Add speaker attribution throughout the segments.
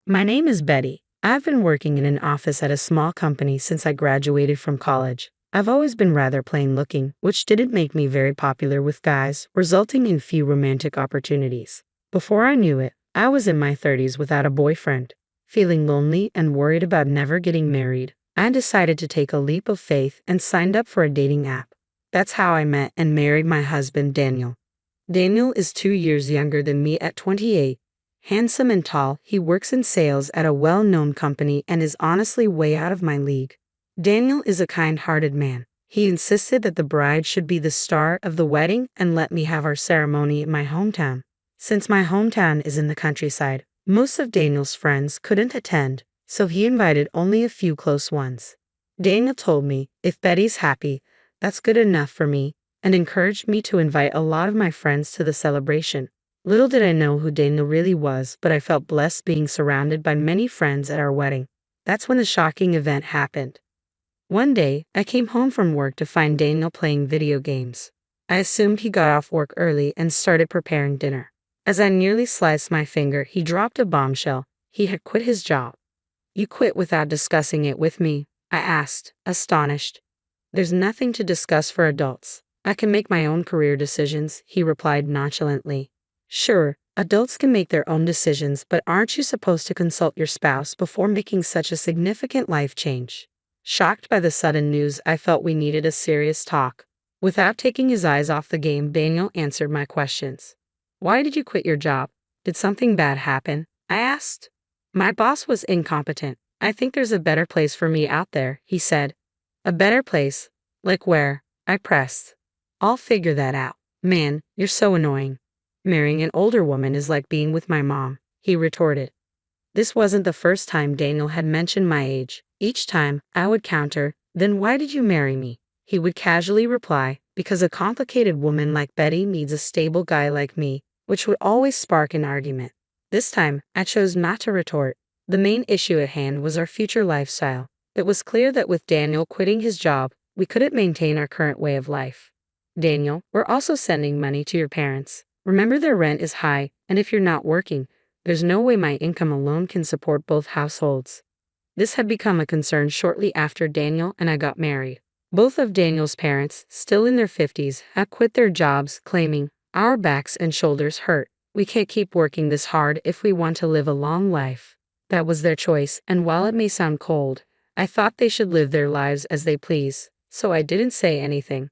Speaker 1: My name is Betty. I've been working in an office at a small company since I graduated from college. I've always been rather plain looking, which didn't make me very popular with guys, resulting in few romantic opportunities. Before I knew it, I was in my 30s without a boyfriend. Feeling lonely and worried about never getting married, I decided to take a leap of faith and signed up for a dating app. That's how I met and married my husband, Daniel. Daniel is 2 years younger than me at 28. Handsome and tall, he works in sales at a well-known company and is honestly way out of my league. Daniel is a kind-hearted man. He insisted that the bride should be the star of the wedding and let me have our ceremony in my hometown. Since my hometown is in the countryside, most of Daniel's friends couldn't attend, so he invited only a few close ones. Daniel told me, if Betty's happy, that's good enough for me, and encouraged me to invite a lot of my friends to the celebration. Little did I know who Daniel really was, but I felt blessed being surrounded by many friends at our wedding. That's when the shocking event happened. One day, I came home from work to find Daniel playing video games. I assumed he got off work early and started preparing dinner. As I nearly sliced my finger, he dropped a bombshell. He had quit his job. "You quit without discussing it with me?" I asked, astonished. "There's nothing to discuss for adults. I can make my own career decisions," he replied nonchalantly. "Sure, adults can make their own decisions, but aren't you supposed to consult your spouse before making such a significant life change?" Shocked by the sudden news, I felt we needed a serious talk. Without taking his eyes off the game, Daniel answered my questions. "Why did you quit your job? Did something bad happen?" I asked. "My boss was incompetent. I think there's a better place for me out there," he said. "A better place? Like where?" I pressed. "I'll figure that out." "Man, you're so annoying. Marrying an older woman is like being with my mom," he retorted. This wasn't the first time Daniel had mentioned my age. Each time, I would counter, "Then why did you marry me?" He would casually reply, "Because a complicated woman like Betty needs a stable guy like me," which would always spark an argument. This time, I chose not to retort. The main issue at hand was our future lifestyle. It was clear that with Daniel quitting his job, we couldn't maintain our current way of life. "Daniel, we're also sending money to your parents. Remember, their rent is high, and if you're not working, there's no way my income alone can support both households." This had become a concern shortly after Daniel and I got married. Both of Daniel's parents, still in their 50s, had quit their jobs, claiming, "Our backs and shoulders hurt. We can't keep working this hard if we want to live a long life." That was their choice, and while it may sound cold, I thought they should live their lives as they please, so I didn't say anything.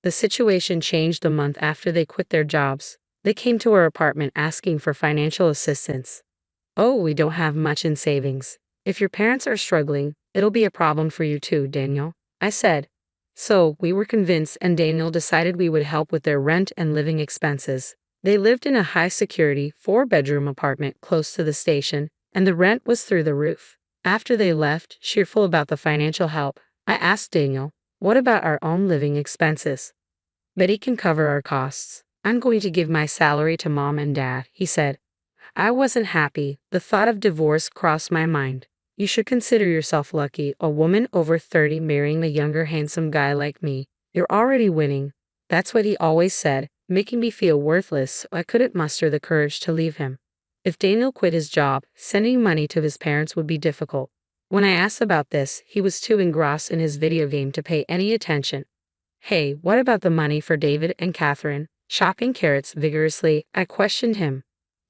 Speaker 1: The situation changed a month after they quit their jobs. They came to our apartment asking for financial assistance. "Oh, we don't have much in savings. If your parents are struggling, it'll be a problem for you too, Daniel," I said. So, we were convinced, and Daniel decided we would help with their rent and living expenses. They lived in a high-security, 4-bedroom apartment close to the station, and the rent was through the roof. After they left, cheerful about the financial help, I asked Daniel, "What about our own living expenses?" "Betty can cover our costs. I'm going to give my salary to Mom and Dad," he said. I wasn't happy. The thought of divorce crossed my mind. "You should consider yourself lucky, a woman over 30 marrying a younger handsome guy like me. You're already winning." That's what he always said, making me feel worthless, so I couldn't muster the courage to leave him. If Daniel quit his job, sending money to his parents would be difficult. When I asked about this, he was too engrossed in his video game to pay any attention. "Hey, what about the money for David and Catherine?" Chopping carrots vigorously, I questioned him.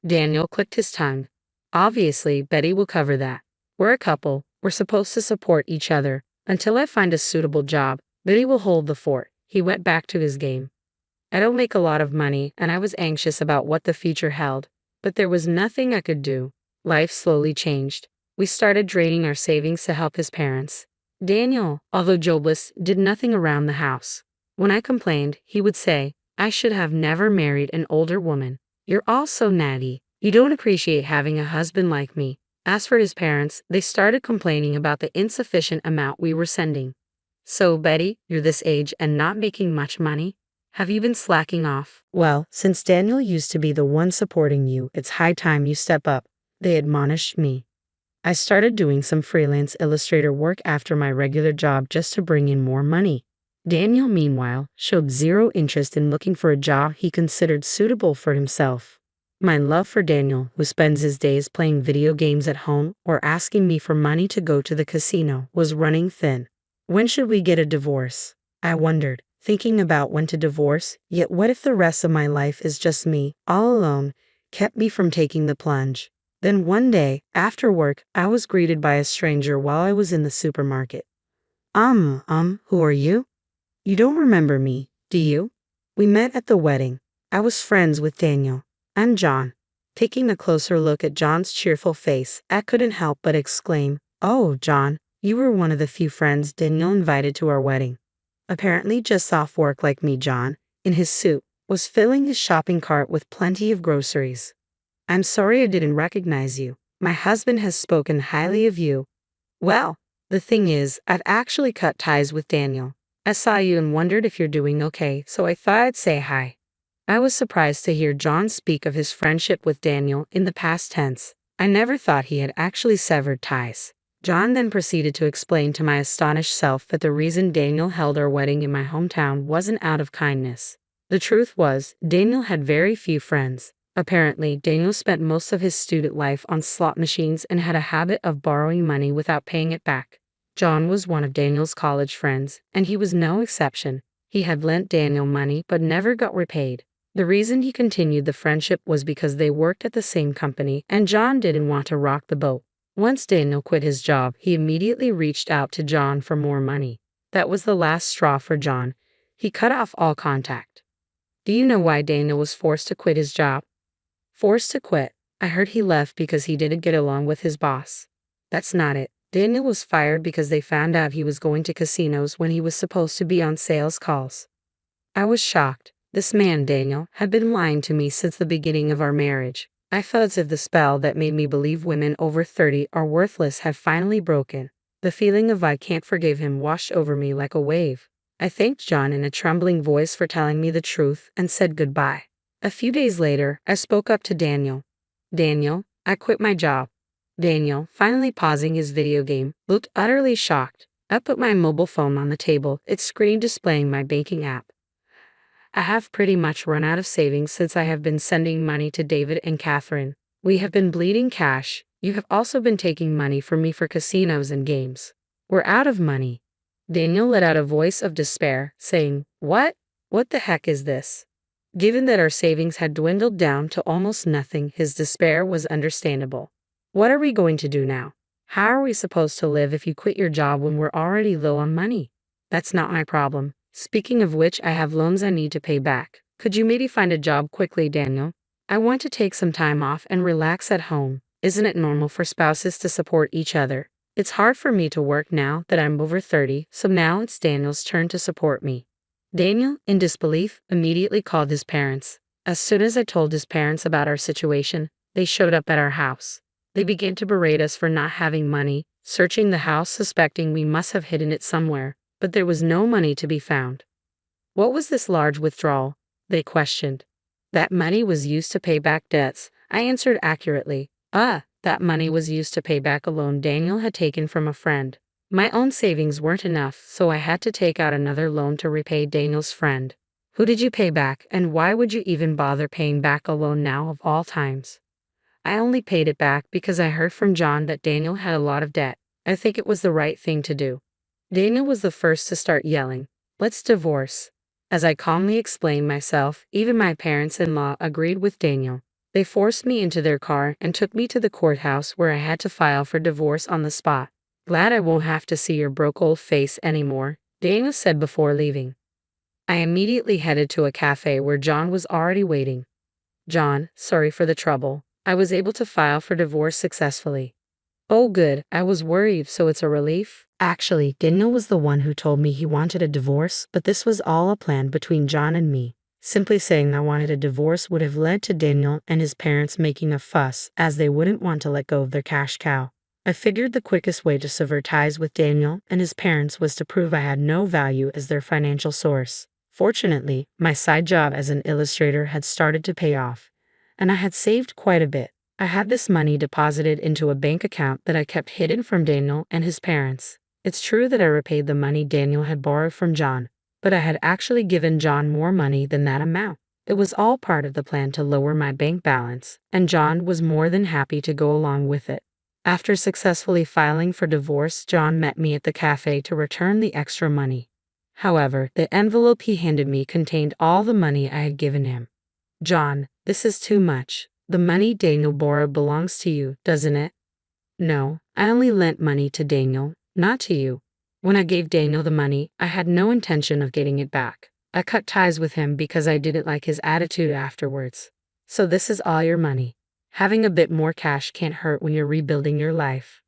Speaker 1: Daniel clicked his tongue. "Obviously, Betty will cover that. We're a couple. We're supposed to support each other. Until I find a suitable job, Betty will hold the fort." He went back to his game. I don't make a lot of money, and I was anxious about what the future held. But there was nothing I could do. Life slowly changed. We started draining our savings to help his parents. Daniel, although jobless, did nothing around the house. When I complained, he would say, "I should have never married an older woman. You're all so natty. You don't appreciate having a husband like me." As for his parents, they started complaining about the insufficient amount we were sending. "So, Betty, you're this age and not making much money? Have you been slacking off?" "Well, since Daniel used to be the one supporting you, it's high time you step up," they admonished me. I started doing some freelance illustrator work after my regular job just to bring in more money. Daniel, meanwhile, showed zero interest in looking for a job he considered suitable for himself. My love for Daniel, who spends his days playing video games at home or asking me for money to go to the casino, was running thin. When should we get a divorce? I wondered, thinking about when to divorce, yet what if the rest of my life is just me, all alone, kept me from taking the plunge. Then one day, after work, I was greeted by a stranger while I was in the supermarket. Who are you? You don't remember me, do you? We met at the wedding. I was friends with Daniel. I'm John. Taking a closer look at John's cheerful face, I couldn't help but exclaim, "Oh, John, you were one of the few friends Daniel invited to our wedding." Apparently just off work like me, John, in his suit, was filling his shopping cart with plenty of groceries. "I'm sorry I didn't recognize you. My husband has spoken highly of you." "Well, the thing is, I've actually cut ties with Daniel. I saw you and wondered if you're doing okay, so I thought I'd say hi." I was surprised to hear John speak of his friendship with Daniel in the past tense. I never thought he had actually severed ties. John then proceeded to explain to my astonished self that the reason Daniel held our wedding in my hometown wasn't out of kindness. The truth was, Daniel had very few friends. Apparently, Daniel spent most of his student life on slot machines and had a habit of borrowing money without paying it back. John was one of Daniel's college friends, and he was no exception. He had lent Daniel money but never got repaid. The reason he continued the friendship was because they worked at the same company and John didn't want to rock the boat. Once Daniel quit his job, he immediately reached out to John for more money. That was the last straw for John. He cut off all contact. Do you know why Daniel was forced to quit his job? Forced to quit. I heard he left because he didn't get along with his boss. That's not it. Daniel was fired because they found out he was going to casinos when he was supposed to be on sales calls. I was shocked. This man, Daniel, had been lying to me since the beginning of our marriage. I felt as if the spell that made me believe women over 30 are worthless had finally broken. The feeling of I can't forgive him washed over me like a wave. I thanked John in a trembling voice for telling me the truth and said goodbye. A few days later, I spoke up to Daniel. "Daniel, I quit my job." Daniel, finally pausing his video game, looked utterly shocked. I put my mobile phone on the table, its screen displaying my banking app. "I have pretty much run out of savings since I have been sending money to David and Catherine. We have been bleeding cash. You have also been taking money from me for casinos and games. We're out of money." Daniel let out a voice of despair, saying, "What? What the heck is this?" Given that our savings had dwindled down to almost nothing, his despair was understandable. "What are we going to do now? How are we supposed to live if you quit your job when we're already low on money?" "That's not my problem. Speaking of which, I have loans I need to pay back. Could you maybe find a job quickly, Daniel? I want to take some time off and relax at home. Isn't it normal for spouses to support each other? It's hard for me to work now that I'm over 30, so now it's Daniel's turn to support me." Daniel, in disbelief, immediately called his parents. As soon as I told his parents about our situation, they showed up at our house. They began to berate us for not having money, searching the house suspecting we must have hidden it somewhere. But there was no money to be found. "What was this large withdrawal?" they questioned. "That money was used to pay back debts," I answered accurately. That money was used to pay back a loan Daniel had taken from a friend. My own savings weren't enough, so I had to take out another loan to repay Daniel's friend. "Who did you pay back, and why would you even bother paying back a loan now of all times?" "I only paid it back because I heard from John that Daniel had a lot of debt. I think it was the right thing to do." Daniel was the first to start yelling, "Let's divorce." As I calmly explained myself, even my parents-in-law agreed with Daniel. They forced me into their car and took me to the courthouse where I had to file for divorce on the spot. "Glad I won't have to see your broke old face anymore," Daniel said before leaving. I immediately headed to a cafe where John was already waiting. "John, sorry for the trouble. I was able to file for divorce successfully." "Oh good, I was worried, so it's a relief?" Actually, Daniel was the one who told me he wanted a divorce, but this was all a plan between John and me. Simply saying I wanted a divorce would have led to Daniel and his parents making a fuss, as they wouldn't want to let go of their cash cow. I figured the quickest way to sever ties with Daniel and his parents was to prove I had no value as their financial source. Fortunately, my side job as an illustrator had started to pay off, and I had saved quite a bit. I had this money deposited into a bank account that I kept hidden from Daniel and his parents. It's true that I repaid the money Daniel had borrowed from John, but I had actually given John more money than that amount. It was all part of the plan to lower my bank balance, and John was more than happy to go along with it. After successfully filing for divorce, John met me at the cafe to return the extra money. However, the envelope he handed me contained all the money I had given him. "John, this is too much. The money Daniel borrowed belongs to you, doesn't it?" "No, I only lent money to Daniel, not to you. When I gave Daniel the money, I had no intention of getting it back. I cut ties with him because I didn't like his attitude afterwards. So this is all your money. Having a bit more cash can't hurt when you're rebuilding your life."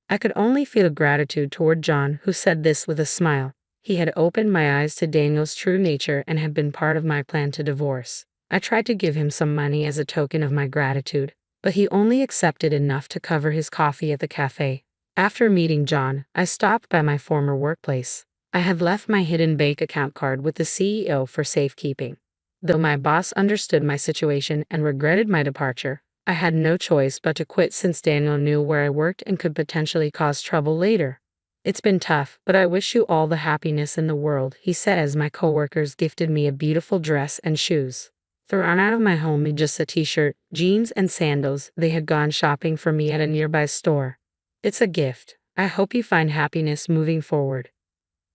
Speaker 1: I could only feel gratitude toward John, who said this with a smile. He had opened my eyes to Daniel's true nature and had been part of my plan to divorce. I tried to give him some money as a token of my gratitude, but he only accepted enough to cover his coffee at the cafe. After meeting John, I stopped by my former workplace. I had left my hidden bank account card with the CEO for safekeeping. Though my boss understood my situation and regretted my departure, I had no choice but to quit since Daniel knew where I worked and could potentially cause trouble later. "It's been tough, but I wish you all the happiness in the world," he said as my coworkers gifted me a beautiful dress and shoes. Thrown out of my home in just a t-shirt, jeans, and sandals, they had gone shopping for me at a nearby store. "It's a gift. I hope you find happiness moving forward."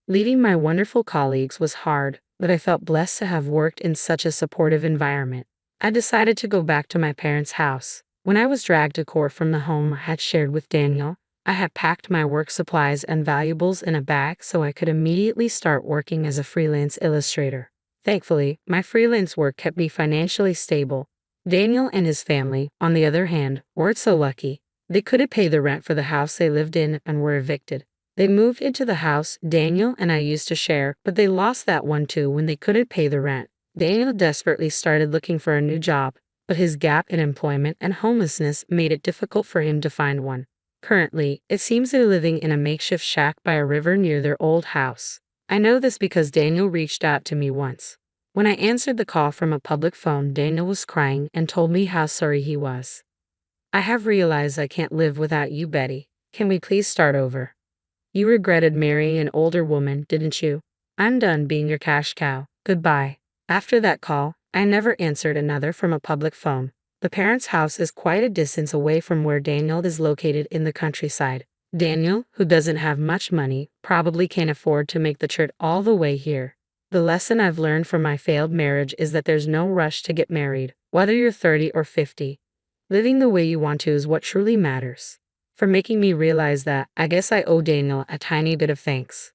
Speaker 1: Leaving my wonderful colleagues was hard, but I felt blessed to have worked in such a supportive environment. I decided to go back to my parents' house. When I was dragged to court from the home I had shared with Daniel, I had packed my work supplies and valuables in a bag so I could immediately start working as a freelance illustrator. Thankfully, my freelance work kept me financially stable. Daniel and his family, on the other hand, weren't so lucky. They couldn't pay the rent for the house they lived in and were evicted. They moved into the house Daniel and I used to share, but they lost that one too when they couldn't pay the rent. Daniel desperately started looking for a new job, but his gap in employment and homelessness made it difficult for him to find one. Currently, it seems they're living in a makeshift shack by a river near their old house. I know this because Daniel reached out to me once. When I answered the call from a public phone, Daniel was crying and told me how sorry he was. "I have realized I can't live without you, Betty. Can we please start over? You regretted marrying an older woman, didn't you? I'm done being your cash cow. Goodbye." After that call, I never answered another from a public phone. The parents' house is quite a distance away from where Daniel is located in the countryside. Daniel, who doesn't have much money, probably can't afford to make the trip all the way here. The lesson I've learned from my failed marriage is that there's no rush to get married, whether you're 30 or 50. Living the way you want to is what truly matters. For making me realize that, I guess I owe Daniel a tiny bit of thanks.